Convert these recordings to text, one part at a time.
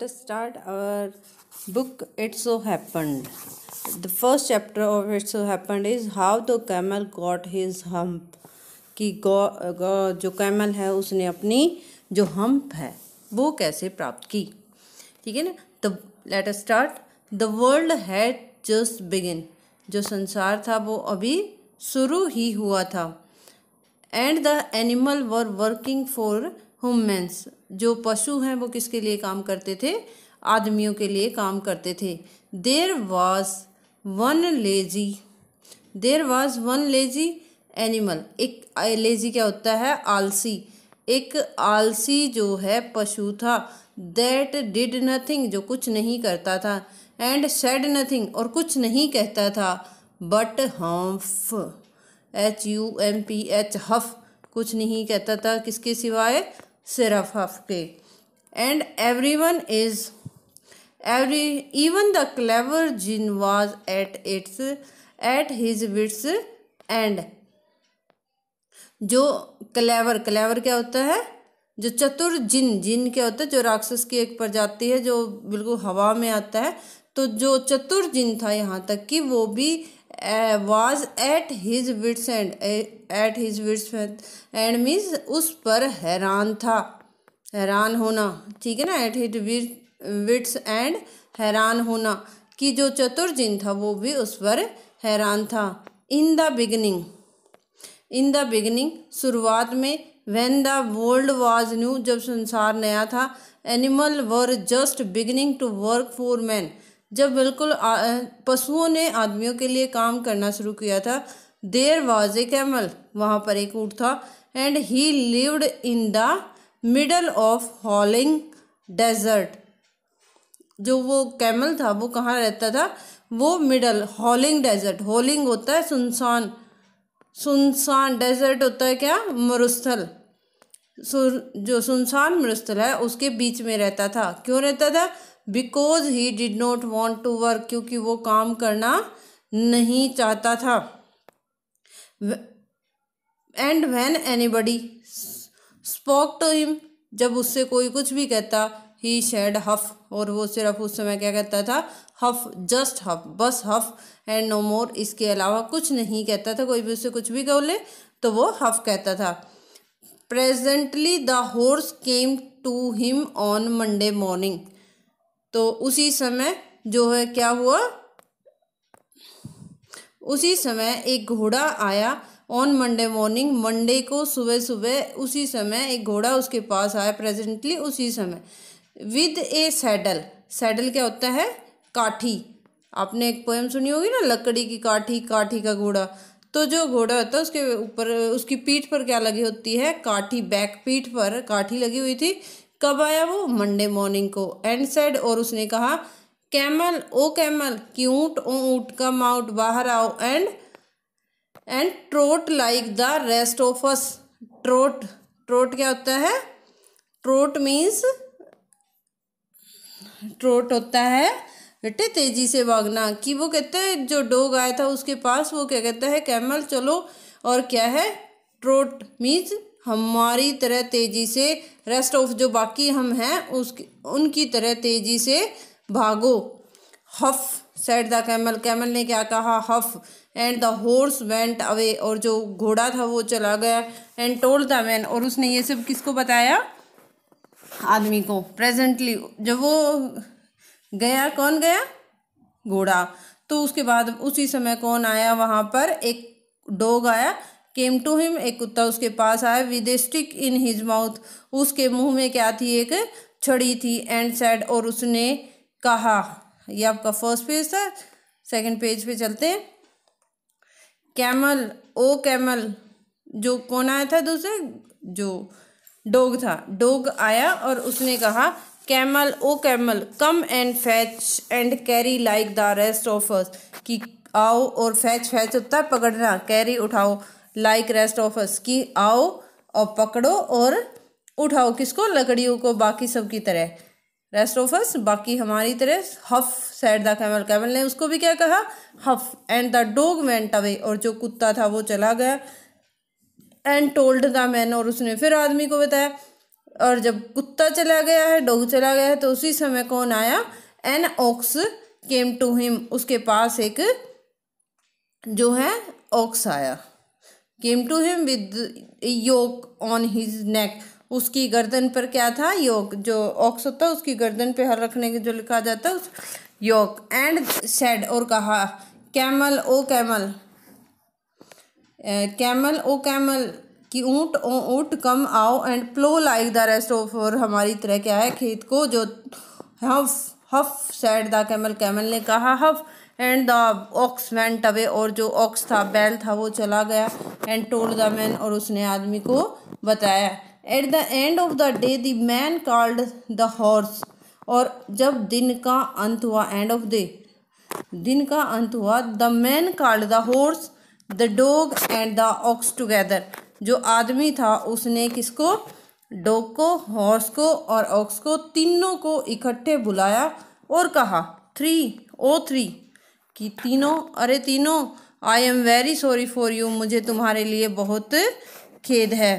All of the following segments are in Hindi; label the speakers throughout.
Speaker 1: let us start our book It So Happened. The first chapter of It So Happened is how the camel got his hump. कि जो कैमल है उसने अपनी जो हम्प है वो कैसे प्राप्त की. ठीक है ना. तो let us start. The world had just begin. जो संसार था वो अभी शुरू ही हुआ था. And the animal were working for humans. जो पशु हैं वो किसके लिए काम करते थे? आदमियों के लिए काम करते थे. There was one lazy animal. एक लेजी क्या होता है? आलसी. एक आलसी जो है पशु था. That did nothing. जो कुछ नहीं करता था. And said nothing. और कुछ नहीं कहता था. But humph. HUMPH हफ. कुछ नहीं कहता था किसके सिवाय? सिर्फ हफ के. And even the clever jinn was at his wits end. जो क्लेवर क्या होता है? जो चतुर जिन क्या होता है? जो राक्षस की एक प्रजाति है जो बिल्कुल हवा में आता है. तो जो चतुर जिन था यहाँ तक कि वो भी was at his wits end means उस पर हैरान था. हैरान होना. ठीक है ना. एट हिज विट्स एंड हैरान होना. कि जो चतुर जिन था वो भी उस पर हैरान था. इन द बिगिनिंग शुरुआत में. When the world was new. जब संसार नया था. Animal were just beginning to work for man. जब बिल्कुल पशुओं ने आदमियों के लिए काम करना शुरू किया था. There was a camel. वहाँ पर एक ऊँट था. And he lived in the middle of howling desert. जो वो कैमल था वो कहाँ रहता था? वो मिडल हॉलिंग डेजर्ट. हॉलिंग होता है सुनसान. डेजर्ट होता है क्या? मरुस्थल. जो सुनसान मरुस्थल है उसके बीच में रहता था. क्यों रहता था? Because he did not want to work. क्योंकि वो काम करना नहीं चाहता था. And when anybody spoke to him. जब उससे कोई कुछ भी कहता. He said humph. और वो सिर्फ उस समय क्या कहता था? हफ. Just humph. बस हफ एंड नो मोर. इसके अलावा कुछ नहीं कहता था. कोई भी उससे कुछ भी बोले तो वो हफ कहता था. Presently the horse came to him on Monday morning. तो उसी समय जो है क्या हुआ? उसी समय एक घोड़ा आया. On Monday morning. मंडे को सुबह उसी समय एक घोड़ा उसके पास आया. प्रेजेंटली उसी समय. With A saddle. सैडल क्या होता है? काठी. आपने एक पोएम सुनी होगी ना, लकड़ी की काठी का घोड़ा. तो जो घोड़ा होता है उसके ऊपर उसकी पीठ पर क्या लगी होती है? काठी. बैक पीठ पर काठी लगी हुई थी. कब आया वो? मंडे मॉर्निंग को. And said. और उसने कहा कैमल ओ कैमल. कि ऊँट ओ ऊँट कम आउट. बाहर आओ. And trout like the rest of us. Trout क्या होता है? ट्रोट मीन्स ट्रोट होता है बेटे तेजी से भागना. कि वो कहते हैं जो डॉग आया था उसके पास वो क्या कहता है? कैमल चलो. और क्या है? ट्रोट मीन्स हमारी तरह तेजी से. रेस्ट ऑफ जो बाकी हम हैं उनकी तरह तेजी से भागो. Humph said the camel. Camel ने क्या कहा? Humph. And the horse went away. और जो घोड़ा था वो चला गया. And told the man. और उसने ये सब किसको बताया? आदमी को. प्रेजेंटली जब वो गया. कौन गया? घोड़ा. तो उसके बाद उसी समय कौन आया वहाँ पर? एक डॉग आया. Came to him. एक कुत्ता उसके पास आया. With a stick in his mouth. उसके मुंह में क्या थी? एक छड़ी थी. And said. और उसने कहा. ये आपका फर्स्ट पेज था. सेकंड पेज पे चलते हैं. Camel O camel. जो कौन आया था? दूसरे जो डॉग था. डॉग आया और उसने कहा camel O camel come and fetch and carry like the rest of us. कि आओ. और फैच होता है पकड़ना. कैरी उठाओ. Like rest of us. कि आओ और पकड़ो और उठाओ. किसको? लकड़ियों को. बाकी सब की तरह. रेस्ट ऑफ अस बाकी हमारी तरह. Humph said the camel. Camel ने उसको भी क्या कहा? Humph. And the dog went away. और जो कुत्ता था वो चला गया. And told the man. और उसने फिर आदमी को बताया. और जब कुत्ता चला गया है, डॉग चला गया है, तो उसी समय कौन आया? An ox came to him, उसके पास एक जो है ऑक्स आया। Came to him with yoke on his neck, उसकी गर्दन पर क्या था? योक। जो ऑक्स होता है उसकी गर्दन पे हर रखने के जो लिखा जाता है उस योक। एंड सेड, और कहा, camel O camel, camel O camel कि ऊँट ओ ऊँट, कम आओ and plough like the rest of, और हमारी तरह क्या है खेत को जो humph humph said the camel, camel ने कहा humph, and the ox went away, और जो ऑक्स था बैल था वो चला गया। एंड टोल्ड द मैन, और उसने आदमी को बताया। At the end of the day the man called the horse, और जब दिन का अंत हुआ, एंड ऑफ डे दिन का अंत हुआ, the man called the horse the dog and the aux together, जो आदमी था उसने किसको? डॉग को, हॉर्स को और ऑक्स को, तीनों को इकट्ठे बुलाया और कहा 3 कि तीनों, अरे तीनों, I am very sorry for you, मुझे तुम्हारे लिए बहुत खेद है।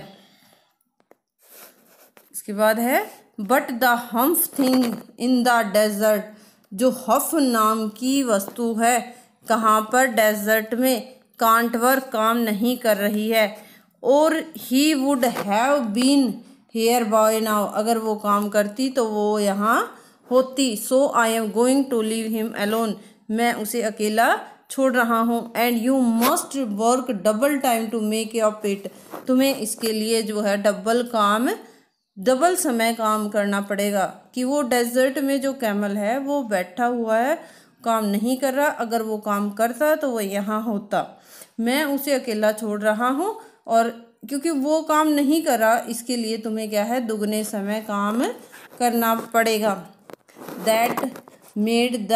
Speaker 1: इसके बाद है but the humph thing in the desert, जो हफ नाम की वस्तु है कहाँ पर? डेजर्ट में, कांट वर्क, काम नहीं कर रही है। और he would have been here by now, अगर वो काम करती तो वो यहाँ होती। So I am going to leave him alone, मैं उसे अकेला छोड़ रहा हूँ। And you must work double time to make up it, तुम्हें इसके लिए जो है डबल समय काम करना पड़ेगा। कि वो डेजर्ट में जो कैमल है वो बैठा हुआ है, काम नहीं कर रहा, अगर वो काम करता तो वो यहाँ होता। मैं उसे अकेला छोड़ रहा हूँ, और क्योंकि वो काम नहीं कर रहा इसके लिए तुम्हें क्या है? दुगने समय काम करना पड़ेगा। That made the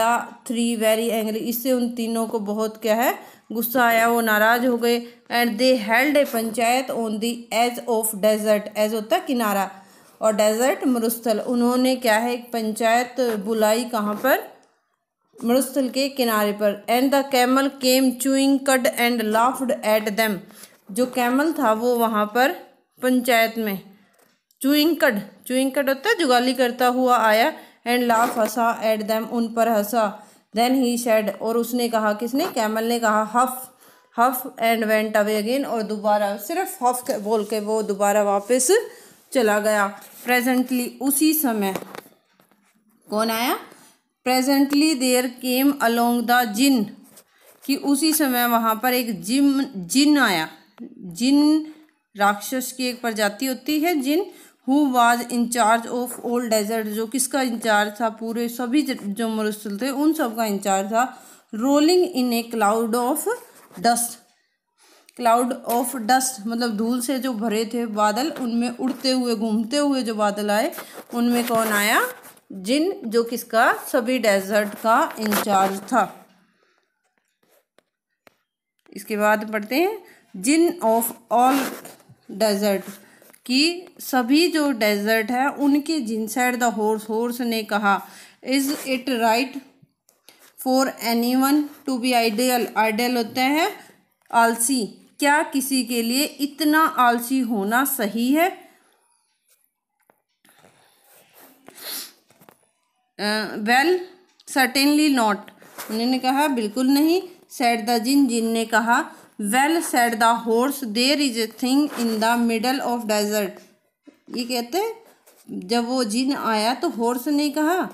Speaker 1: 3 very angry, इससे उन तीनों को बहुत क्या है? गुस्सा आया, वो नाराज हो गए। And they held a panchayat on the edge of desert, edge होता किनारा और डेजर्ट मरुस्थल, उन्होंने क्या है? एक पंचायत बुलाई, कहाँ पर? मरुस्थल के किनारे पर। And the camel came chewing कड एंड लाफ्ड एट देम, जो कैमल था वो वहाँ पर पंचायत में चूइंग कड होता है जुगाली करता हुआ आया। And laugh, Hansa, at them, उन पर हंसा। देन ही सेड, और उसने कहा, किसने? कैमल ने कहा हफ हफ एंड वेंट अवे अगेन, और दोबारा सिर्फ हफ बोल के वो दोबारा वापस चला गया। प्रेजेंटली, उसी समय कौन आया? Presently there came along the djinn, कि उसी समय वहाँ पर एक जिन आया। जिन राक्षस की एक प्रजाति होती है djinn. Who was in charge of all desert, जो किसका इंचार्ज था? पूरे सभी जो मरुस्थल थे उन सब का इंचार्ज था। Rolling in A cloud of dust, cloud of dust मतलब धूल से जो भरे थे बादल, उनमें उड़ते हुए घूमते हुए जो बादल आए, उनमें कौन आया? जिन, जो किसका? सभी डेजर्ट का इंचार्ज था। इसके बाद पढ़ते हैं जिन ऑफ ऑल डेजर्ट, कि सभी जो डेजर्ट है उनके djinn. Said the horse, horse ने कहा, is it right for anyone to be ideal, ideal होता है आलसी, क्या किसी के लिए इतना आलसी होना सही है? वेल सर्टेनली नॉट, उन्होंने कहा बिल्कुल नहीं। सेड द जिन, जिन ने कहा। Well said the horse, there is a thing in the middle of desert, ये कहते हैं जब वो जिन आया तो हॉर्स ने कहा,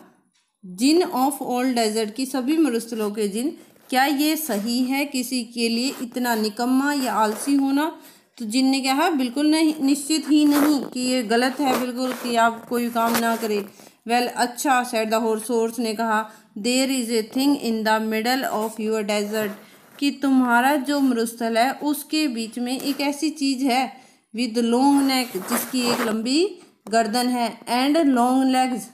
Speaker 1: जिन ऑफ ऑल डेजर्ट, की सभी मरुस्थलों के जिन, क्या ये सही है किसी के लिए इतना निकम्मा या आलसी होना? तो जिन ने कहा बिल्कुल नहीं, निश्चित ही नहीं, कि ये गलत है बिल्कुल कि आप कोई काम ना करें। वेल अच्छा, सेड द हॉर्स, हॉर्स ने कहा। There is a thing in the middle of your desert, कि तुम्हारा जो मरुस्थल है उसके बीच में एक ऐसी चीज़ है। विद लॉन्ग नेक, जिसकी एक लंबी गर्दन है। एंड लॉन्ग लेग्स,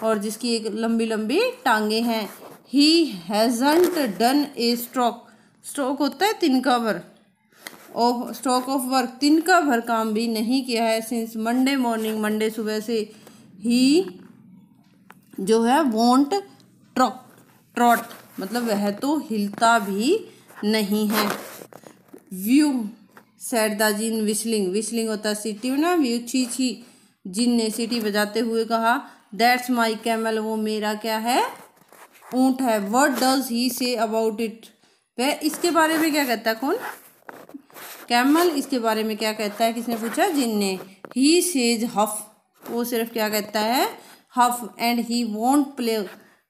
Speaker 1: और जिसकी एक लंबी लंबी टांगे हैं। He hasn't done A stroke, stroke होता है तिनका भर, और स्ट्रोक ऑफ वर्क, तिनका भर काम भी नहीं किया है। सिंस मंडे मॉर्निंग, मंडे सुबह से। ही जो है वोंट ट्रॉट, मतलब वह तो हिलता भी नहीं है। Whew said the djinn whistling, whistling होता है सीटी में ना, व्यू छी छी, जिन ने सीटी बजाते हुए कहा, दैट्स माई कैमल, वो मेरा क्या है, ऊँट है। What does he say about it, वह इसके बारे में क्या कहता है, कौन, कैमल इसके बारे में क्या कहता है, किसने पूछा, जिन ने। ही सेज हफ, वो सिर्फ क्या कहता है, humph. And he won't plough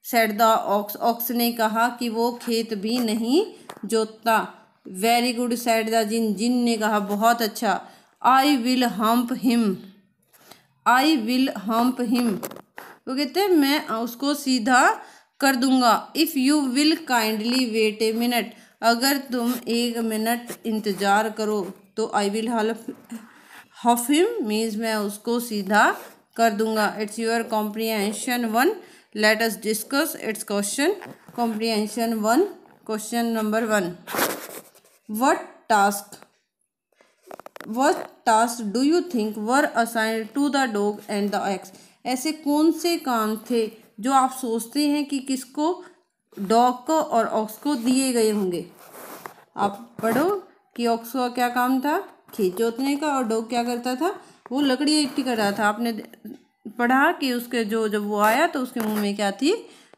Speaker 1: said the ox, ox ने कहा कि वो खेत भी नहीं जोतता। Very good said the djinn, djinn ने कहा बहुत अच्छा। I will hump him, I will hump him, वो कहते हैं मैं उसको सीधा कर दूंगा। If you will kindly wait a minute, अगर तुम 1 मिनट इंतज़ार करो तो I will humph him means मैं उसको सीधा कर दूंगा। It's your comprehension 1, let us discuss its question. Comprehension 1, question number 1, what task do you think were assigned to the dog and the ox, ऐसे कौन से काम थे जो आप सोचते हैं कि किसको, डॉग को और ऑक्स को दिए गए होंगे। आप पढ़ो कि ऑक्स का क्या काम था, खेत जोतने का, और डॉग क्या करता था, वो लकड़ियाँ इकट्ठी कर रहा था। आपने पढ़ा कि उसके जब वो आया तो उसके मुंह में क्या थी,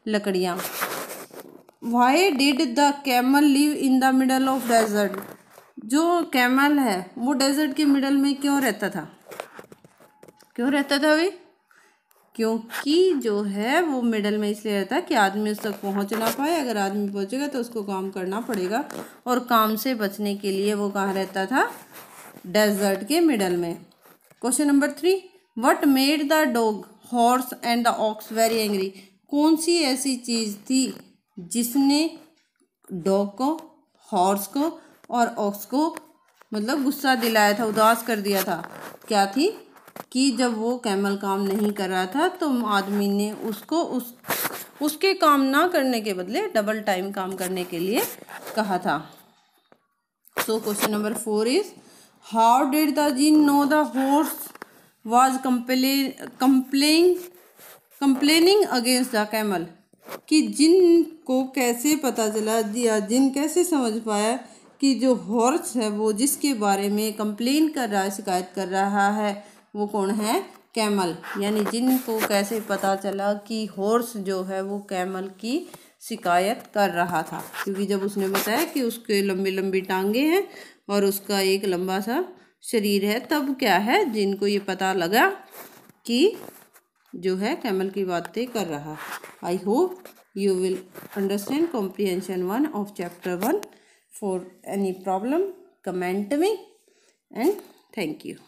Speaker 1: लकड़ियाँ। Why did the camel live in the middle of desert, जो कैमल है वो डेजर्ट के मिडल में क्यों रहता था, क्यों रहता था भाई, क्योंकि जो है वो मिडल में इसलिए रहता है कि आदमी उस तक पहुंच ना पाए। अगर आदमी पहुंचेगा तो उसको काम करना पड़ेगा, और काम से बचने के लिए वो कहाँ रहता था, डेजर्ट के मिडल में। Question number 3, what made the dog, horse and the aux very angry, कौन सी ऐसी चीज़ थी जिसने डॉग को, हॉर्स को और ऑक्स को मतलब गुस्सा दिलाया था, उदास कर दिया था। क्या थी कि जब वो कैमल काम नहीं कर रहा था तो आदमी ने उसको उसके काम ना करने के बदले डबल टाइम काम करने के लिए कहा था। So question number 4 is, how did the djinn know the horse was complaining against the camel, कि जिन को कैसे पता चला, या जिन कैसे समझ पाया कि जो हॉर्स है वो जिसके बारे में कंप्लेन कर रहा है, शिकायत कर रहा है, वो कौन है, कैमल। यानी जिन को कैसे पता चला कि हॉर्स जो है वो कैमल की शिकायत कर रहा था, क्योंकि जब उसने बताया कि उसके लंबी लंबी टांगे हैं और उसका एक लंबा सा शरीर है, तब क्या है, जिनको ये पता लगा कि जो है कैमल की बातें कर रहा। I hope you will understand comprehension 1 of chapter 1. For any problem, comment me, and thank you.